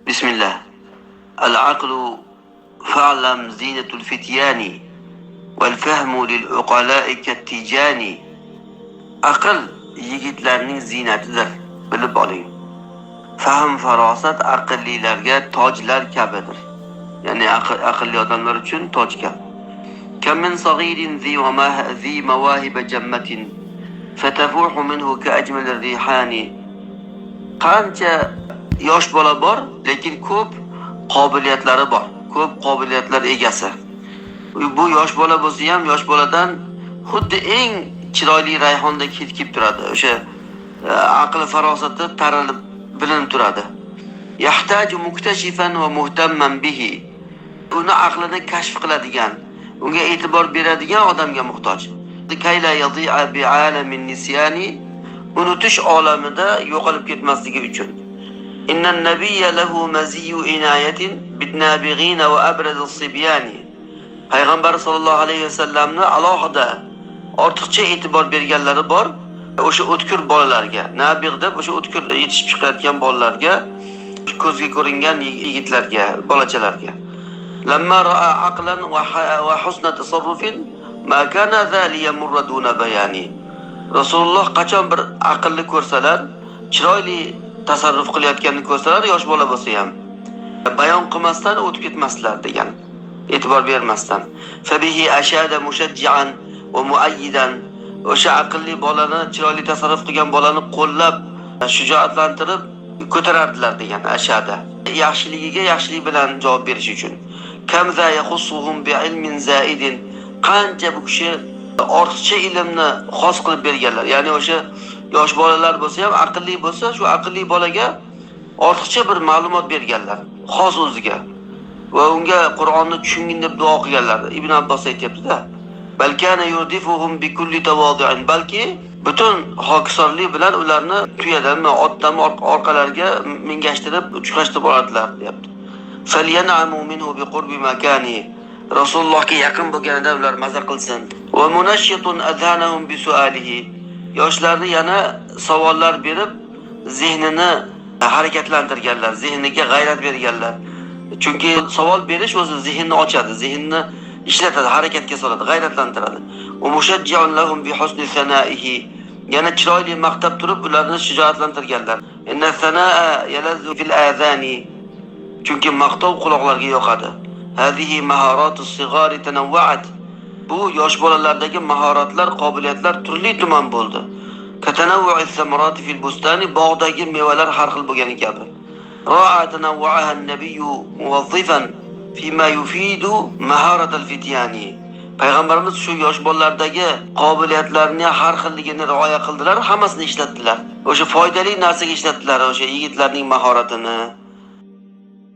Bismillah. Al-aqlu fa'lam zinatul fityani wal fahmu lil uqala'i kattijani. Aql yigitlarning zinatidir, bilib oling. Fahm farosat aqllilarga tojlar kabidir. Ya'ni aqlli odamlar uchun toj kabi. Kam min saghirin zi mawahib jammatin fatafuhu minhu ka ajmal ar-rihani. Qancha yosh bola bor, lekin ko'p qobiliyatlari bor. Ko'p qobiliyatlar egasi. Bu yosh bola bo'lsa ham, yosh boladan xuddi eng chiroyli rayhondek hid kelib turadi. O'sha aqli farosati tarilib bilinib turadi. Yahtaju muktashifan va muhtamman bihi. Uni aqlini kashf qiladigan, unga e'tibor beradigan odamga muhtoj. Kayla yadi'a bi alamin nisyani, unutish olamida yo'qolib ketmasligi uchun. Innan nabiyya lahu maziyyu inayatin bitnabighin va abraz as-sibyani. Payg'ambar sollallohu alayhi vasallamni alohida ortiqcha e'tibor berganlari bor. O'sha o'tkir bolalarga, nabigh deb o'sha o'tkir yetishib chiqayotgan bolalarga, ko'zga ko'ringan yigitlarga, bolachalarga. Lamma ra'a aqlan wa husna tasarrufin ma kana zaliya murraduna bayani. Rasululloh qachon bir aqlli ko'rsalar, chiroyli tasarruf qilayotganini ko'rsalar, yosh bola bo'lsa ham bayon qilmasdan o'tib ketmaslar degan. E'tibor bermasdan. Fabihi ashada mushajjian va muayyidan. O'sha aqlli bolani, chiroyli tasarruf qilgan bolani qo'llab, shijoatlantirib ko'tarardilar degan ashada. Yaxshiligiga yaxshilik bilan javob berish uchun. Kamza yaxussuhum bi ilmin zaidin. Qancha bu kishi ortiqcha ilmni xos qilib berganlar. Ya'ni o'sha yosh bolalar bo'lsa ham, aqlli bo'lsa, shu aqlli bolaga ortiqcha bir ma'lumot berganlar, xos o'ziga. Va unga Qur'onni tushungin deb duo qilganlar. Ibn Abbos aytibdi-da. Balkana yurdifuhum bi kulli tawaddu'in. Balki butun hokisorlik bilan ularni tuyadanmi, otdan orqalariga mingashtirib, uchqashtirib boradilar, deyapti. Falyan'amu minhu bi qurbi makani. Rasulullohga yaqin bo'lganida ular maza qilsin. Va munashshitun adhanahum bi su'alihi. Yoshlarni yana savollar berib, zehnini harakatlantirganlar, zehniga g'ayrat berganlar. Chunki savol berish o'zi zehnni ochadi, zehnni ishlatadi, harakatga soladi, g'ayratlantiradi. Va mushajji'un lahum bi husni sana'ihi. Yana chiroyli maqtab turib, ularni shijoatlantirganlar. Inna sana'a yalazzu fil azani. Chunki maqtov quloqlarga yoqadi. Hadihi maharatus sigari tanawwa'at. Bu yosh bolalardagi mahoratlar, qobiliyatlar turli-tuman bo'ldi. Katanawwu'is samarati fil bustani, bog'dagi mevalar har xil bo'lgani kabi. Ra'a tanawwu'aha an-nabiyyu muwazzifan fima yufidu maharatal fityani. Payg'ambarimiz shu yosh bolalardagi qobiliyatlarni har xilligini rioya qildilar, hammasini ishlatdilar. O'sha foydali narsaga ishlatdilar, o'sha yigitlarning mahoratini.